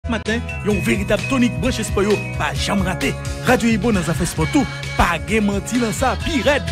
Matin, yon véritable tonique branché sport yo, pas jamais raté. Radio Ibo dans affaires sport tout, pas gen menti dans ça, pi red.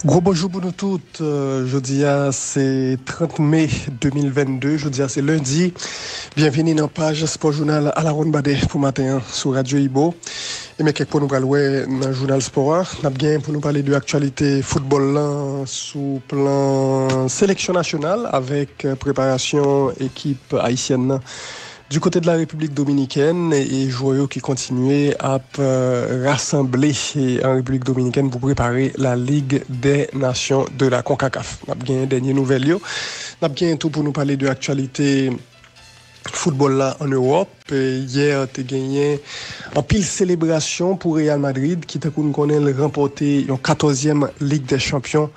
Gros bonjour pour nous toutes. Jeudi, c'est 30 mai 2022. Jeudi, c'est lundi. Bienvenue dans la page Sport Journal à la Ronde Badé pour matin sur Radio Ibo. Et mais quelques pour nous parler dans le journal sport. Nous avons pour nous parler de l'actualité football là, sous plan sélection nationale avec préparation équipe haïtienne du côté de la République dominicaine et joueurs qui continuaient à rassembler en République dominicaine pour préparer la Ligue des Nations de la CONCACAF. Nous avons gagné dernière nouvelle. Nous avons gagné tout pour nous parler de l'actualité football là en Europe. Hier, tu as gagné en pile célébration pour Real Madrid qui t'a remporté une 14e Ligue des Champions.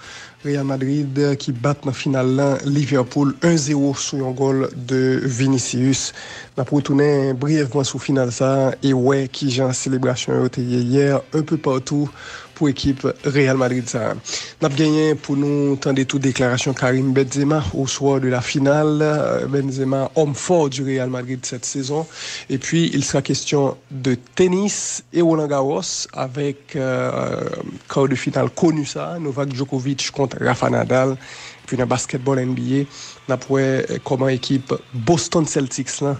Real Madrid qui bat dans la finale Liverpool 1-0 sur un goal de Vinicius. On a retourné brièvement sur la finale ça et ouais qui j'ai en célébration hier un peu partout pour l'équipe Real Madrid ça. On a gagné pour nous entendre toute déclaration Karim Benzema au soir de la finale. Benzema homme fort du Real Madrid cette saison. Et puis il sera question de tennis et Roland Garros avec quart de finale connu ça Novak Djokovic contre Rafa Nadal. Puis dans le basketball NBA, on a prouvé comment l'équipe Boston Celtics là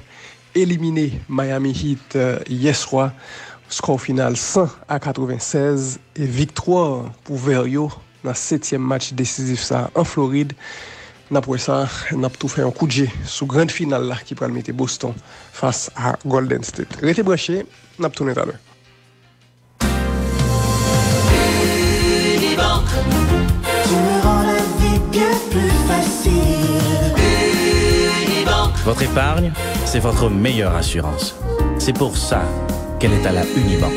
éliminé Miami Heat hier soir. Score final 100-96 et victoire pour Verio dans le 7e match décisif ça en Floride. Après ça, on a tout fait un coup de jet sous grande finale là qui va mettre Boston face à Golden State. Restez branchés, on a tourné à l'heure. Unibank, tu me rends la vie bien plus facile. Unibank. Votre épargne, c'est votre meilleure assurance. C'est pour ça qu'elle est à la Unibank.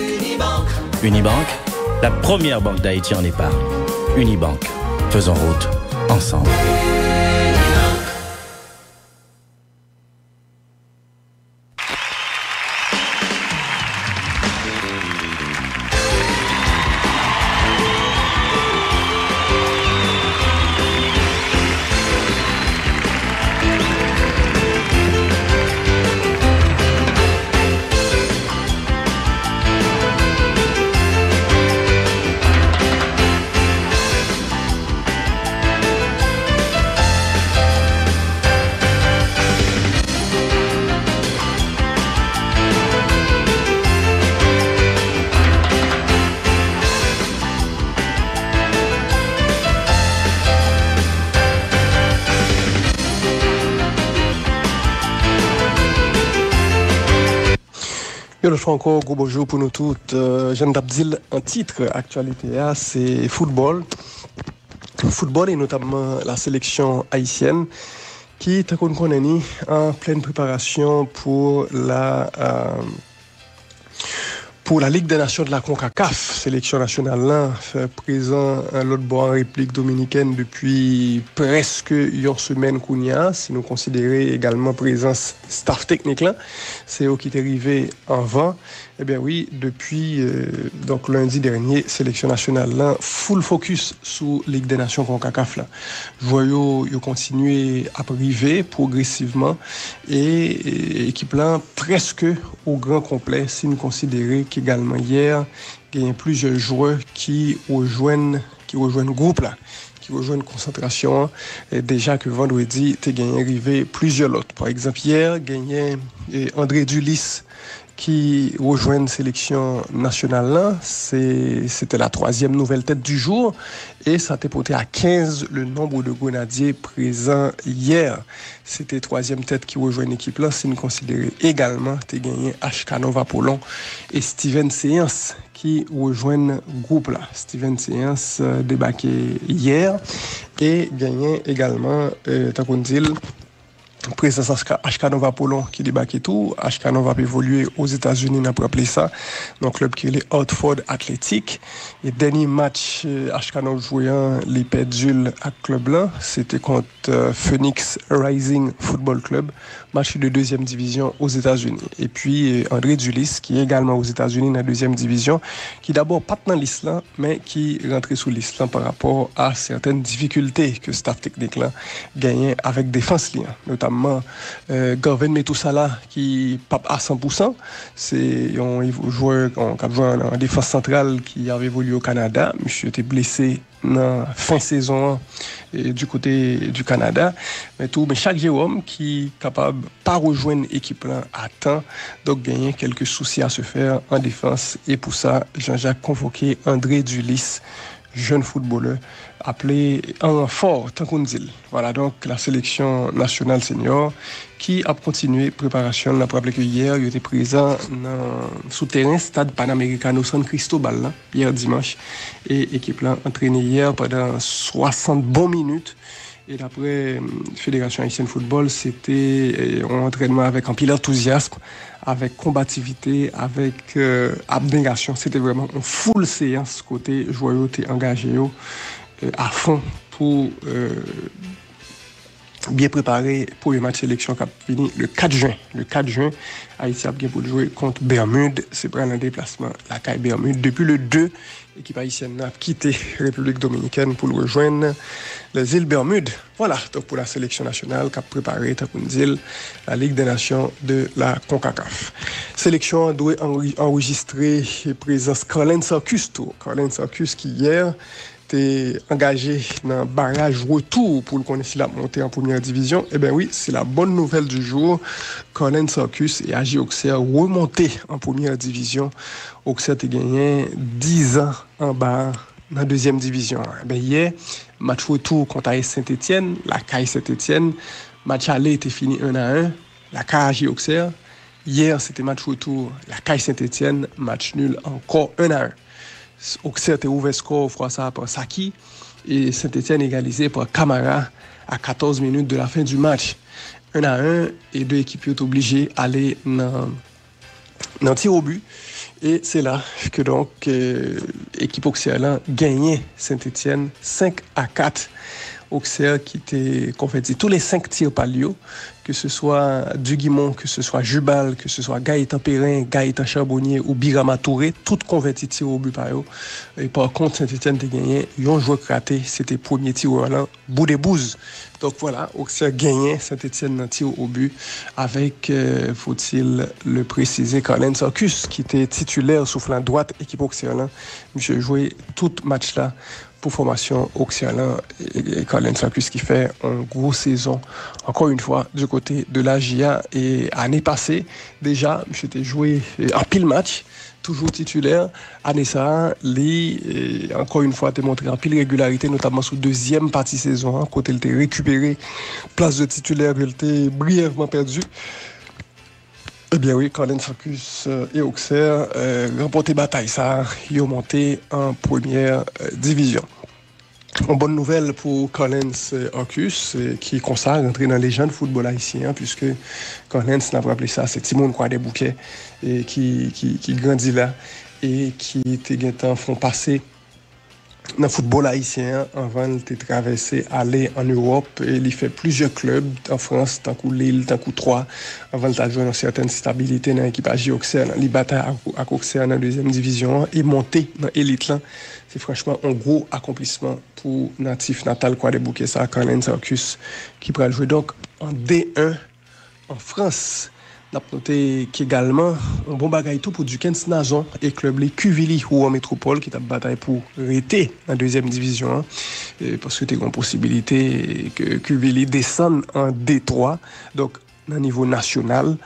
Unibank, la première banque d'Haïti en épargne. Unibank, faisons route ensemble. Yo le Franco, gros bonjour pour nous toutes. Jeanne d'Abdil, un titre actualité, c'est football. Football et notamment la sélection haïtienne qui est en pleine préparation pour la Pour la Ligue des Nations de la CONCACAF, sélection nationale là, fait présent à l'autre bord en République dominicaine depuis presque une semaine qu'on y a. Si nous considérons également présence staff technique là, c'est eux qui est arrivé en vent. Eh bien oui, depuis donc lundi dernier, sélection nationale là, full focus sur Ligue des Nations CONCACAF là. Voyons, ils continuent à arriver progressivement et équipe là presque au grand complet si nous considérons qu'également hier, il y a plusieurs joueurs qui rejoignent le groupe là, qui rejoignent concentration. Et déjà que vendredi, tu as gagné arrivé plusieurs autres. Par exemple, hier, gagné André Dulis qui rejoint une sélection nationale là. C'était la 3e nouvelle tête du jour et ça a porté à 15 le nombre de grenadiers présents hier. C'était 3e tête qui rejoint l'équipe là. Si nous considérons également, tu as gagné HK Nova Polon et Steven Séance qui rejoignent le groupe là. Steven Séance débarqué hier et gagné également Takundil. Présence HK Nova Polon qui débarque et tout. HK Nova va évoluer aux États-Unis, on a appelé ça. Donc, club qui est les Hartford Athletic. Et dernier match, HK Nova jouant les Pédules à club là, c'était contre Phoenix Rising Football Club. Match de 2e division aux États-Unis. Et puis, André Dulis, qui est également aux États-Unis dans la 2e division, qui d'abord pas dans l'Islam, mais qui rentrait sous l'Islam par rapport à certaines difficultés que staff technique là gagnait avec défense lien, notamment Garvin Metoussala qui pas à 100%, c'est un joueur en défense centrale qui avait évolué au Canada. Monsieur était blessé dans fin saison du côté du Canada, mais chaque Jérôme qui est capable pas rejoindre l'équipe là à temps, donc gagner quelques soucis à se faire en défense, et pour ça Jean-Jacques convoqué André Dulis, jeune footballeur appelé en fort Tankundil. Voilà donc la sélection nationale senior qui a continué préparation. On a rappelé que hier il était présent dans souterrain stade Panamericano San Cristobal là, hier dimanche, et équipe là entraîné hier pendant 60 bonnes minutes. Et d'après Fédération Haïtienne Football, c'était un entraînement avec un pile enthousiasme, avec combativité, avec abnégation. C'était vraiment une full séance côté joueur engagé à fond pour bien préparé pour le match sélection qui a fini le 4 juin. Le 4 juin, Haïti a bien pour jouer contre Bermude. C'est pour un déplacement la CAI Bermude. Depuis le 2, l'équipe haïtienne a quitté République dominicaine pour rejoindre les îles Bermudes. Voilà, donc pour la sélection nationale qui a préparé Takundil, la Ligue des Nations de la CONCACAF. Sélection doit enregistrer présence Colin Sarkus. Colin Sarkus qui hier était engagé dans un barrage retour pour le connaître la montée en première division. Eh bien oui, c'est la bonne nouvelle du jour. Colin Sarkus et AJ Auxerre remonté en première division. Auxerre a gagné 10 ans en bas dans la 2e division. Eh bien hier, match retour contre AS Saint-Étienne, la CAI Saint-Étienne. Match aller était fini 1-1, la CAI AJ Auxerre. Hier, c'était match retour, la CAI Saint-Étienne, match nul encore 1-1. Auxerre était ouvert score ça par Saki et Saint-Étienne égalisé par Camara à 14 minutes de la fin du match. 1-1 et deux équipes sont obligées d'aller dans tir au but. Et c'est là que donc l'équipe Auxerre gagnait Saint-Étienne 5-4. Auxerre qui était converti tous les 5 tirs par Lio, que ce soit Duguimon, que ce soit Jubal, que ce soit Gaëtan Perrin, Gaëtan Charbonnier ou Birama Touré, toutes convertis tirs au but par eux. Et par contre, Saint-Étienne a gagné, ils ont joué raté, c'était premier tir au là, Boudébouze. Donc voilà, Auxerre gagnait Saint-Étienne dans tir au but avec, faut-il le préciser, Colin Sarkus qui était titulaire sous flanc droite, équipe Auxerre là. Monsieur joué tout match là pour formation Auxerre et Colin Sarkus qui fait une grosse saison encore une fois du côté de la GIA. Et année passée déjà j'étais joué en pile match, toujours titulaire. Année ça encore une fois démontré en pile régularité, notamment sous 2e partie saison côté il était récupéré place de titulaire, il était brièvement perdu. Eh bien oui, Colin Sarkus et Auxerre remporté bataille ça, ils ont monté en première division. Une bonne nouvelle pour Collins Arcus, qui consacre rentrer dans les jeunes football haïtiens, puisque Collins n'a pas appelé ça, c'est Timon Croix des Bouquets, et qui grandit là, et qui font passer dans le football haïtien avant de traverser, aller en Europe, et il fait plusieurs clubs en France, tant que Lille, tant que Troyes, avant de jouer une certaine stabilité dans l'équipage Auxerre, il bataille à Auxerre dans la deuxième division, et monter dans l'élite là. C'est franchement un gros accomplissement pour natif natal quoi des bouquets ça Collins Arcus qui pourra jouer donc en D1 en France. On a noté qu'également un bon bagaille tout pour Duquesne Nazon et club les Cuvili ou en métropole qui t'a bataille pour rester en deuxième division parce que tu as une possibilité que Cuvili descende en D3 donc au niveau national,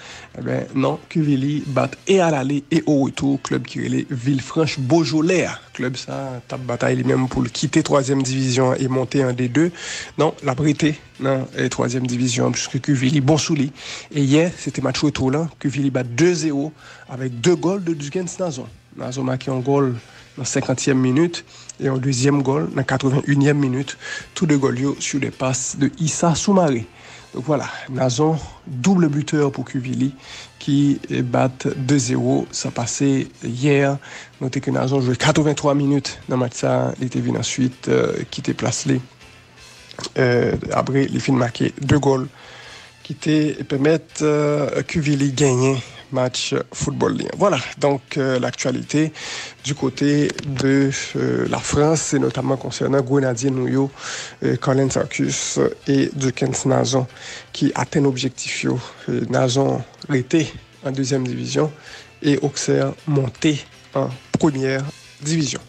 non, Cuvili bat et à l'aller et au retour, club qui est Villefranche-Beaujolais. Club ça, tape bataille lui-même pour quitter 3e division et monter en D2. Non, la Brété, dans la 3e division, puisque Cuvili, bon souli. Et hier, c'était match retour là, Cuvili bat 2-0 avec 2 goals de Duquesne Nazon. Nazon marqué un goal dans la 50e minute et un deuxième goal dans la 81e minute. Tous 2 goals sur des passes de Issa Soumaré. Donc voilà, Nazon, double buteur pour Cuvili qui bat 2-0. Ça passait hier. Notez que Nazon jouait 83 minutes dans le match. Ça, il était venu ensuite quitter Place-Lé. Après, il finit marqué 2 goals qui permettent Cuvili gagner match football. Voilà, donc l'actualité du côté de la France, et notamment concernant Grenadier Nouyo, Collins Arcus et Duquesne Nazon qui atteignent l'objectif. Nazon était en 2e division et Auxerre monté en 1re division.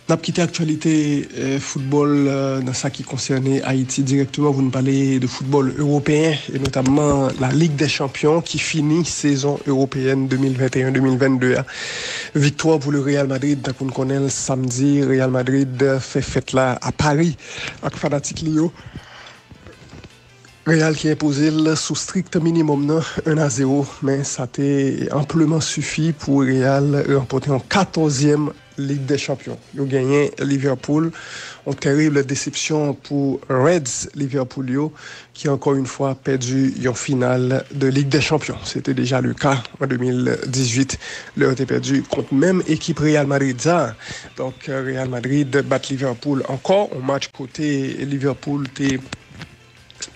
On a quitté l'actualité football dans ce qui concernait Haïti directement. Vous nous parlez de football européen et notamment la Ligue des Champions qui finit saison européenne 2021-2022. Victoire pour le Real Madrid. Tant qu'on connaît le samedi, Real Madrid fait fête là à Paris avec Fanatique Lyon. Real qui a imposé sous strict minimum 1-0, mais ça a amplement suffi pour Real remporter en 14e Ligue des Champions. Ils ont gagné Liverpool. Une terrible déception pour Reds Liverpool qui encore une fois perdu en finale de Ligue des Champions. C'était déjà le cas en 2018. Leur était perdu contre même équipe Real Madrid. Donc Real Madrid bat Liverpool encore. Un match côté Liverpool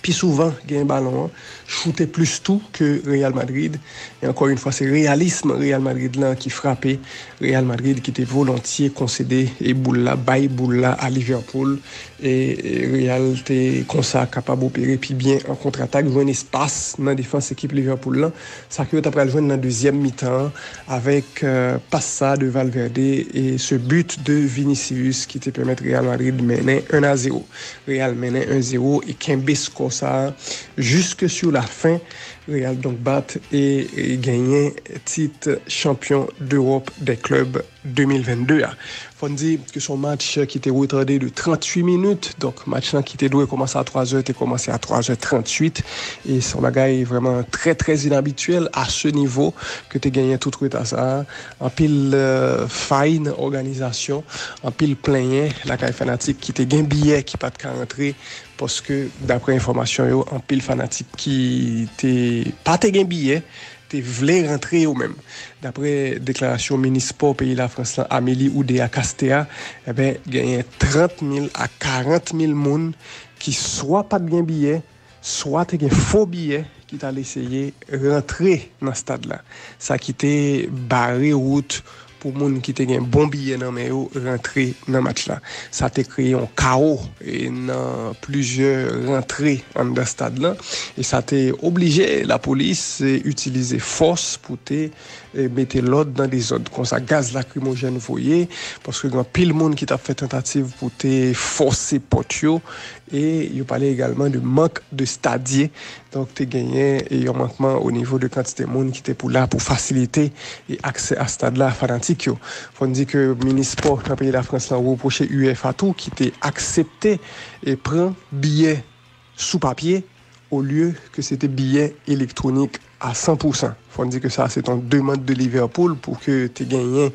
puis souvent, il y a un ballon, shooter plus tout que Real Madrid. Et encore une fois, c'est réalisme Real Madrid là qui frappait. Real Madrid qui était volontiers concédé et boule là à Liverpool. Et Real était comme ça capable d'opérer puis bien en contre-attaque, jouer un espace dans la défense équipe Liverpool là. Ça que après jouer dans la deuxième mi-temps avec Passa de Valverde et ce but de Vinicius qui te permet Real Madrid de mener 1-0. Real menait 1-0 et Kembe score ça jusque sur la fin. Real donc bat et gagné titre champion d'Europe des clubs 2022. Faut dire que son match qui était retardé de 38 minutes, donc match qui était doué commencer à 3h, était commencé à 3h38 et son bagage est vraiment très très inhabituel à ce niveau que tu gagné tout à ça. En pile fine organisation, en pile plein la caille fanatique qui était gain billet qui pas de rentrer parce que d'après information en pile fanatique qui était pas te gain billet te voulait rentrer au même. D'après déclaration ministre pays la France Amélie Oudéa Castéa, eh ben gagné 30 000 à 40 000 moun qui soit pas de gain billet, soit te gain faux billet qui t'a essayé rentrer dans stade là. Ça qui était barré route pour moun qui te gen bon billet dans mais rentrer dans match là. Ça t'a créé un chaos et dans plusieurs rentrées dans stade là et ça t'a obligé la police utiliser force pour te mettre l'ordre dans des zones comme ça gaz lacrymogène voyez parce que grand pile monde qui t'a fait tentative pour te forcer potio et il parlait également de manque de stadier donc tu gagné et un manquement au niveau de quantité de monde qui était pour là pour faciliter et accès à stade là fanatique yo. Faut dire que ministre sport dans pays de la France l'a reproché UEFA tout qui était accepté et prend billet sous papier au lieu que c'était billet électronique à 100%. faut dire que ça c'est une demande de Liverpool pour que tu gagné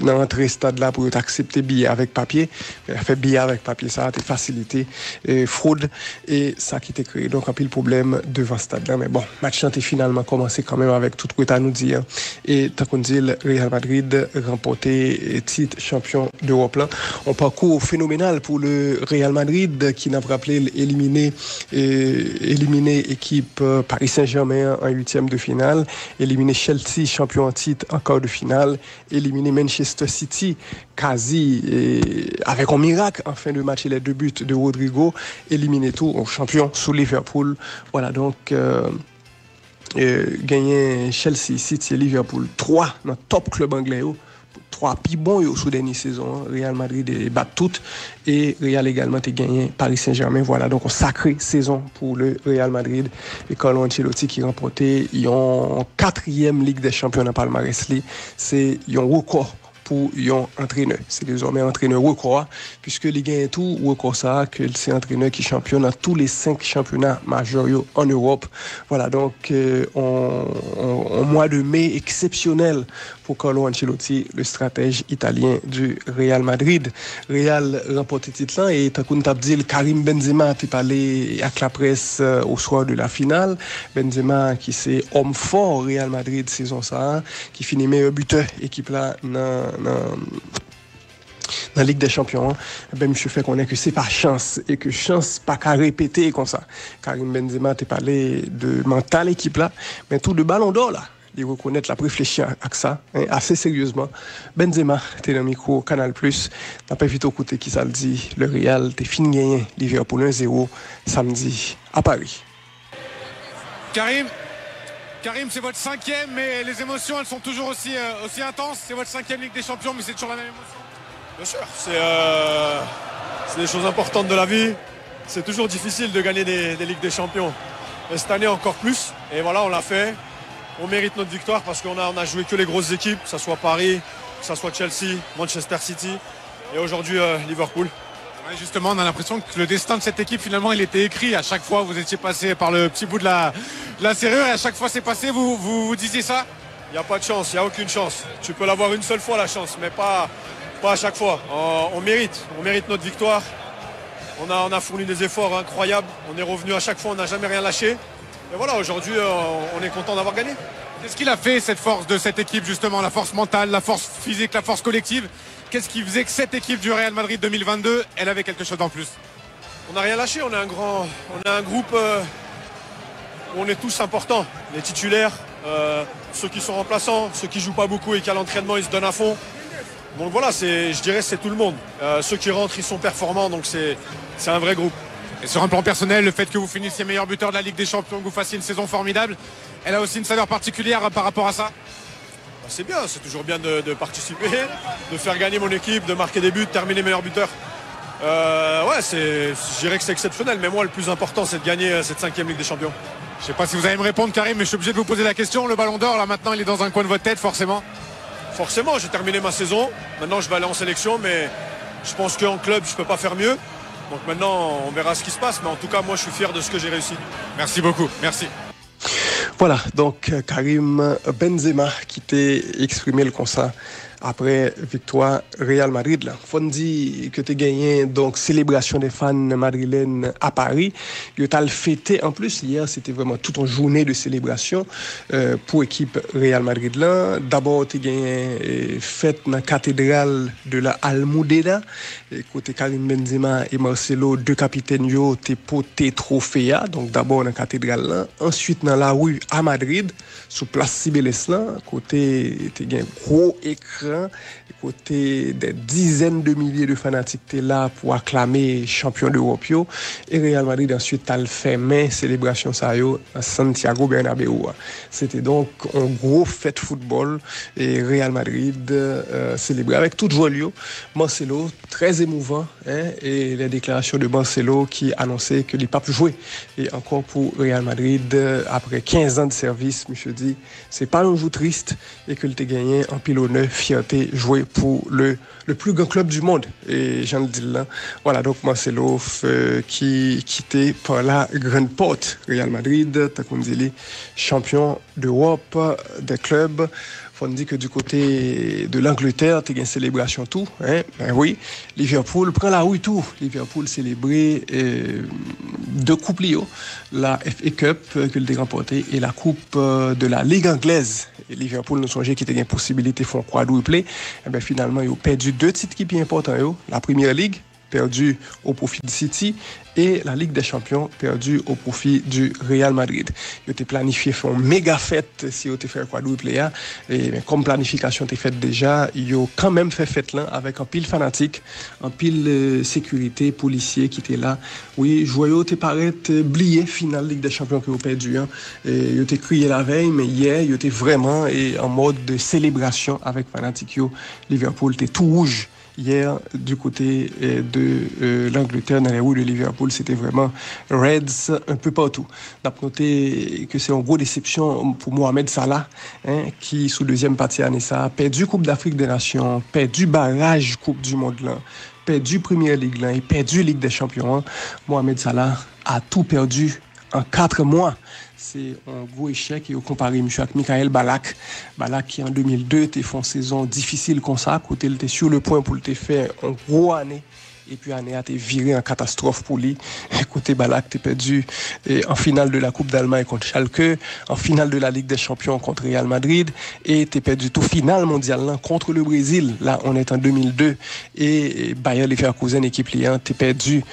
dans l'entrée stade là pour t'accepter billet avec papier. Mais fait billet avec papier ça a facilité fraude et ça qui t'a créé donc un pile problème devant stade là. Mais bon, match est finalement commencé quand même avec tout ce que tu as nous dit. Hein. Et t'as qu'on dit le Real Madrid remporté titre champion d'Europe là. Un parcours phénoménal pour le Real Madrid qui n'a pas rappelé éliminé équipe Paris Saint-Germain en 8e de finale, éliminé Chelsea champion en titre en quart de finale, éliminé Manchester City quasi avec un miracle en fin de match et les 2 buts de Rodrigo, éliminé tout au champion sous Liverpool. Voilà donc gagné Chelsea, City et Liverpool 3 dans top club anglais. 3 plus bons au sous dernière saison. Real Madrid bat toutes et Real également a gagné Paris Saint-Germain. Voilà donc une sacrée saison pour le Real Madrid et Carlo Ancelotti qui remporté en 4e Ligue des Champions dans palmarès. C'est un record pour un entraîneur. C'est désormais un entraîneur record puisque les gagne tout record ça que c'est un entraîneur qui championne dans tous les 5 championnats majeurs en Europe. Voilà donc en mois de mai exceptionnel pour Carlo Ancelotti, le stratège italien du Real Madrid. Real remporte le titre là et tant qu'on t'a dit Karim Benzema a parlé avec la presse au soir de la finale. Benzema qui c'est homme fort Real Madrid saison ça qui finit meilleur buteur équipe là dans la Ligue des Champions, ben monsieur fait qu'on est que c'est pas chance et que chance pas qu'à répéter comme ça. Karim Benzema t'a parlé de mental équipe là, mais tout de ballon d'or là, il reconnaître la réfléchir à ça assez sérieusement. Benzema t'es dans le micro Canal+, t'as pas vite écouter qui ça le dit, le Real t'es fini gagné Liverpool 1-0 samedi à Paris. Karim, c'est votre 5e, mais les émotions, elles sont toujours aussi intenses. C'est votre 5e Ligue des Champions, mais c'est toujours la même émotion. Bien sûr, c'est des choses importantes de la vie. C'est toujours difficile de gagner des Ligues des Champions. Et cette année, encore plus. Et voilà, on l'a fait. On mérite notre victoire parce qu'on a joué que les grosses équipes, que ce soit Paris, que ce soit Chelsea, Manchester City et aujourd'hui Liverpool. Ouais, justement, on a l'impression que le destin de cette équipe, finalement, il était écrit. À chaque fois, vous étiez passé par le petit bout de la serrure et à chaque fois c'est passé, vous disiez ça? Il n'y a pas de chance, il n'y a aucune chance. Tu peux l'avoir une seule fois la chance, mais pas à chaque fois. On mérite notre victoire. On a fourni des efforts incroyables. On est revenu à chaque fois, on n'a jamais rien lâché. Et voilà, aujourd'hui, on est content d'avoir gagné. Qu'est-ce qu'il a fait, cette force de cette équipe, justement? La force mentale, la force physique, la force collective? Qu'est-ce qui faisait que cette équipe du Real Madrid 2022, elle avait quelque chose en plus? On n'a rien lâché, on a un groupe où on est tous importants. Les titulaires, ceux qui sont remplaçants, ceux qui jouent pas beaucoup et qui à l'entraînement ils se donnent à fond. Donc voilà, je dirais c'est tout le monde. Ceux qui rentrent, ils sont performants, donc c'est un vrai groupe. Et sur un plan personnel, le fait que vous finissiez meilleur buteur de la Ligue des Champions, que vous fassiez une saison formidable, elle a aussi une saveur particulière par rapport à ça? C'est bien, c'est toujours bien de participer, de faire gagner mon équipe, de marquer des buts, de terminer meilleur buteur. Je dirais que c'est exceptionnel, mais moi le plus important c'est de gagner cette 5e Ligue des Champions. Je sais pas si vous allez me répondre, Karim, mais je suis obligé de vous poser la question. Le Ballon d'Or, là maintenant, il est dans un coin de votre tête, forcément? Forcément, j'ai terminé ma saison. Maintenant, je vais aller en sélection, mais je pense qu'en club, je peux pas faire mieux. Donc maintenant, on verra ce qui se passe. Mais en tout cas, moi, je suis fier de ce que j'ai réussi. Merci beaucoup. Merci. Voilà, donc Karim Benzema qui t'est exprimé le constat après victoire Real Madrid là. Fondi que tu gagné donc célébration des fans madrilènes à Paris. Yo t'as le fêté en plus hier, c'était vraiment toute une journée de célébration pour équipe Real Madrid là. D'abord tu gagné fête dans la cathédrale de la Almudena côté Karim Benzema et Marcelo, deux capitaines yo t'es porté trophée donc d'abord dans la cathédrale là, ensuite dans la rue à Madrid sous place Cibeles là, côté tu gagné gros écran côté des dizaines de milliers de fanatiques étaient là pour acclamer champion d'Europe et Real Madrid ensuite a fait main célébration ça yo à Santiago Bernabéu. C'était donc un gros fête football et Real Madrid célébré avec toute joie. Marcelo très émouvant et les déclarations de Marcelo qui annonçait que les papes jouaient et encore pour Real Madrid après 15 ans de service, monsieur dit c'est pas un jour triste et que le t'ai gagné en pile honneur fier t'es joué pour le plus grand club du monde. Et j'en le dis là. Voilà, donc Marcelo qui quittait par la grande porte Real Madrid, t'as qu'on dit champion d'Europe des clubs. On dit que du côté de l'Angleterre, tu as une célébration tout. Hein? Ben oui, Liverpool prend la rue tout. Liverpool célébrait deux coupes Lio, la FA Cup que le remporté et la coupe de la Ligue anglaise. Et Liverpool nous songeait qu'il y avait une possibilité de faire un quadruplé. Et ben finalement, ils ont perdu deux titres qui sont importants. La Premier League, perdu au profit du City, et la Ligue des Champions perdue au profit du Real Madrid. Ils ont planifié faire une méga fête si ils ont fait un quadruplé. Et comme planification était faite déjà, ils ont quand même fait fête là avec un pile fanatique, un pile sécurité, policier qui était là. Oui, joyeux, t'es paraît blié finale Ligue des Champions qu'ils ont perdu. Et ils ont crié la veille, mais hier, ils étaient vraiment en mode de célébration avec fanatique. Liverpool était tout rouge. Hier, du côté de l'Angleterre, dans les rues de Liverpool, c'était vraiment Reds un peu partout. On a noté que c'est une grosse déception pour Mohamed Salah, qui, sous deuxième partie année, ça a perdu Coupe d'Afrique des Nations, perdu barrage Coupe du Monde, là, perdu Premier League, là, et perdu Ligue des Champions. Mohamed Salah a tout perdu en 4 mois. C'est un gros échec et au comparé avec Michael Ballack. Ballack qui en 2002 était fait une saison difficile comme ça, côté il était sur le point pour le faire une grosse année. Et puis année a été viré en catastrophe pour lui. Côté Ballack, t'es perdu en finale de la Coupe d'Allemagne contre Schalke, en finale de la Ligue des Champions contre Real Madrid, et t'es perdu tout finale mondial là, contre le Brésil. Là, on est en 2002 et Bayer Leverkusen équipe liant, t'es perdu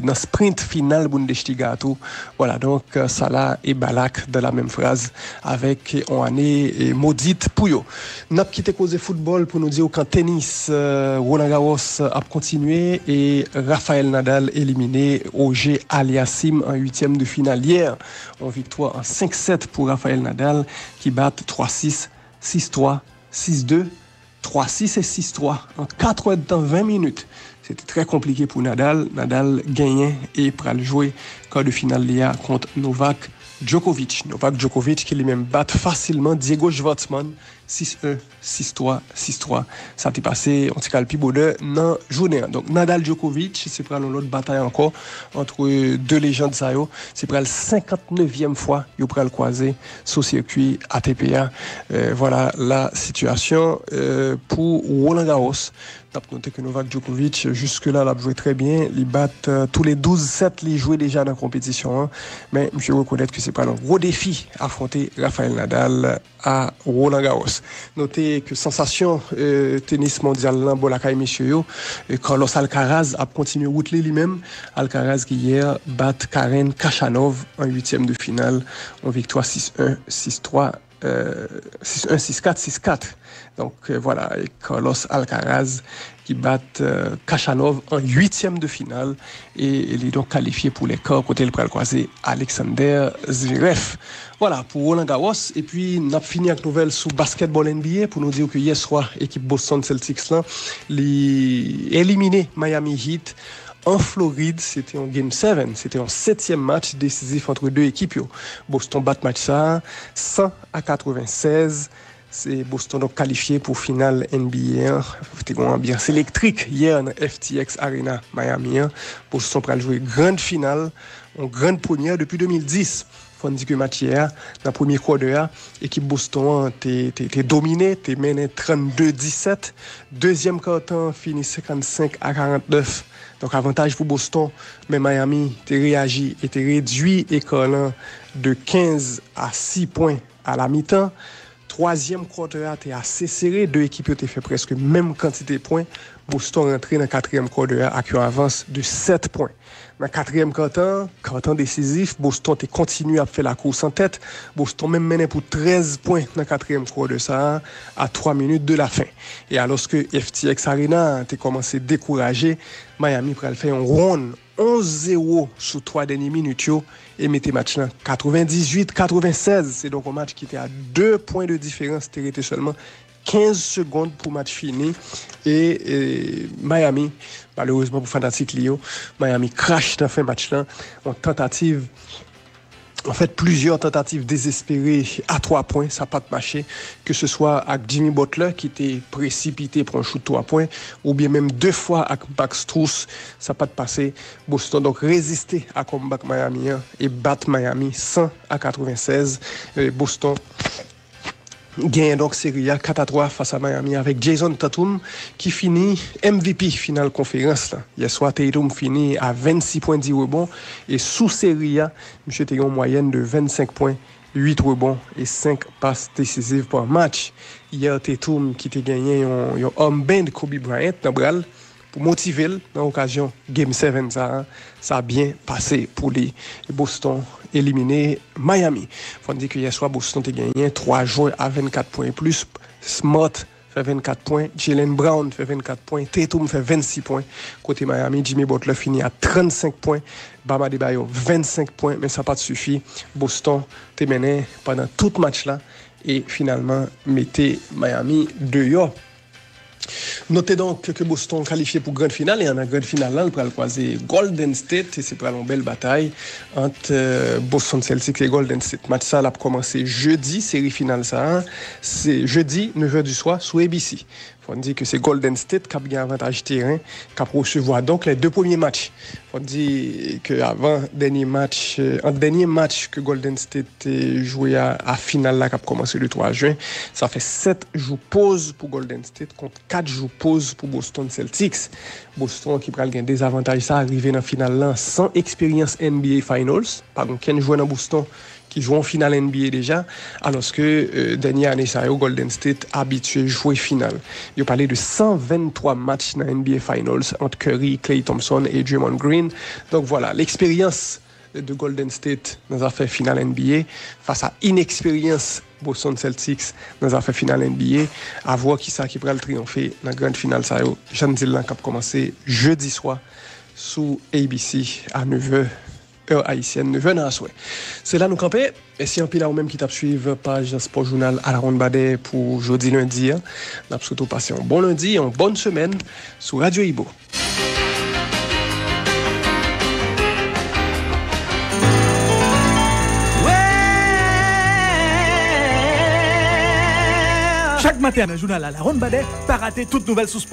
dans sprint final Bundesliga tout. Voilà, donc Salah et Ballack dans la même phrase avec une année maudite pour eux. N'a pas quitté cause football pour nous dire qu'en tennis, Roland Garros a continué. Et Rafael Nadal éliminé Auger Aliassime en 8e de finale hier. En victoire en 5-7 pour Rafael Nadal qui bat 3-6, 6-3, 6-2, 3-6 et 6-3 en 4 heures de temps, 20 minutes. C'était très compliqué pour Nadal. Nadal gagnait et pour jouer quart de finale hier contre Novak Djokovic. Novak Djokovic qui lui-même bat facilement Diego Schwartzmann 6-1, 6-3, 6-3. Ça t'est passé, on s'est calpi bonheur dans la journée. Donc Nadal Djokovic, c'est pour l'autre bataille encore entre deux légendes ça yo. C'est pour la 59e fois ils pour le croiser sur circuit ATP. Voilà la situation pour Roland Garros. On a noté que Novak Djokovic, jusque-là, l'a joué très bien. Il bat tous les 12-7, il jouait déjà dans la compétition. Mais je reconnais que c'est pas un gros défi affronter Rafael Nadal à Roland Garros. Notez que sensation tennis mondial là, bon la caille messieurs, Carlos Alcaraz a continué route lui-même. Alcaraz qui hier bat Karen Khachanov en 8e de finale en victoire 6-1, 6-3. 6-1, 6-4, 6-4. Donc voilà, et Carlos Alcaraz qui bat Khachanov en 8e de finale et il est donc qualifié pour les quarts côté le bras croisé Alexander Zverev. Voilà pour Roland Garros. Et puis on a fini avec nouvelle sur basketball NBA pour nous dire que hier soir équipe Boston Celtics là éliminé Miami Heat en Floride. C'était en Game 7, c'était un 7e match décisif entre deux équipes. Boston bat match ça 100-96. C'est Boston donc qualifié pour finale NBA. C'était une ambiance électrique hier dans FTX Arena Miami. Boston pour jouer grande finale, en grande première depuis 2010. On dit que match hier, dans le premier quart l'équipe Boston t'es dominé, t'es mené 32-17. Deuxième quart-temps fini 55-49. Donc avantage pour Boston, mais Miami t'es réagi et t'es réduit école de 15 à 6 points à la mi-temps. Troisième quart-temps t'es assez serré, deux équipes t'es fait presque même quantité de points. Boston rentré dans le quatrième quart-temps avec une avance de 7 points. Dans le quatrième quart-temps décisif, Boston a continué à faire la course en tête. Boston même menait pour 13 points dans le quatrième quart-temps ça à 3 minutes de la fin. Et alors que FTX Arena a commencé à décourager, Miami pour faire un round 11-0 sur 3 dernières minutes et mettait match là 98-96. C'est donc un match qui était à 2 points de différence, c'était seulement 15 secondes pour match fini et Miami, malheureusement pour Fanatic Lio, Miami crash dans fin match là en tentative En fait, plusieurs tentatives désespérées à 3 points, ça n'a pas marché. Que ce soit avec Jimmy Butler, qui était précipité pour un shoot 3 points, ou bien même 2 fois avec Max Strus, ça n'a pas passé. Boston donc résisté à combat Miami et battre Miami 100-96. Boston gagne donc série A 4-3 face à Miami avec Jason Tatum qui finit MVP finale conférence là. Hier soir Tatum finit à 26 points 10 rebonds et sous série A, monsieur était en moyenne de 25 points, 8 rebonds et 5 passes décisives par match. Hier Tatum qui était gagné un home band Kobe Bryant dans bral pour motiver dans l'occasion Game 7 ça a bien passé pour les Boston éliminé Miami. Faut dire que hier soir Boston a gagné 3 joueurs à 24 points et plus. Smart fait 24 points, Jaylen Brown fait 24 points, Tatum fait 26 points. Côté Miami, Jimmy Butler finit à 35 points, Bam Adebayo 25 points, mais ça n'a pas suffi. Boston a mené pendant tout le match là et finalement mettait Miami dehors. Notez donc que Boston qualifié pour grande finale et en la grande finale là, on va croiser Golden State et c'est pour une belle bataille entre Boston Celtics et Golden State. Match ça a commencé jeudi, série finale ça, c'est jeudi 9h du soir sur ABC. On dit que c'est Golden State qui a bien avantage terrain, qui a recevoir donc les 2 premiers matchs. On dit que avant dernier match que Golden State joué à finale là qui a commencé le 3 juin, ça fait 7 jours pause pour Golden State contre 4 jours pause pour Boston Celtics. Boston qui prend gain des avantages ça arrivé dans finale là sans expérience NBA Finals, pardon, qui joue dans Boston qui joue en finale NBA déjà, alors que dernière année, ça Golden State habitué à jouer finale. Il a parlé de 123 matchs dans NBA Finals entre Curry, Klay Thompson et Draymond Green. Donc voilà, l'expérience de Golden State dans les affaires finale NBA face à inexpérience Boston Celtics dans les affaires finale NBA, à voir qui ça qui pourra le triompher dans la grande finale. Ça Jean Dylan qui a commencé jeudi soir sous ABC à 9h. Heure haïtienne, 9h dans la soirée. C'est là nous camper. Et si un pile là ou même qui tape suivre page Sport Journal à la Ronde Badet pour jeudi lundi, n'a surtout passé un bon lundi, une bonne semaine sur Radio Ibo. Chaque matin, le journal à la Ronde Badet, pas rater toute nouvelle sous sport.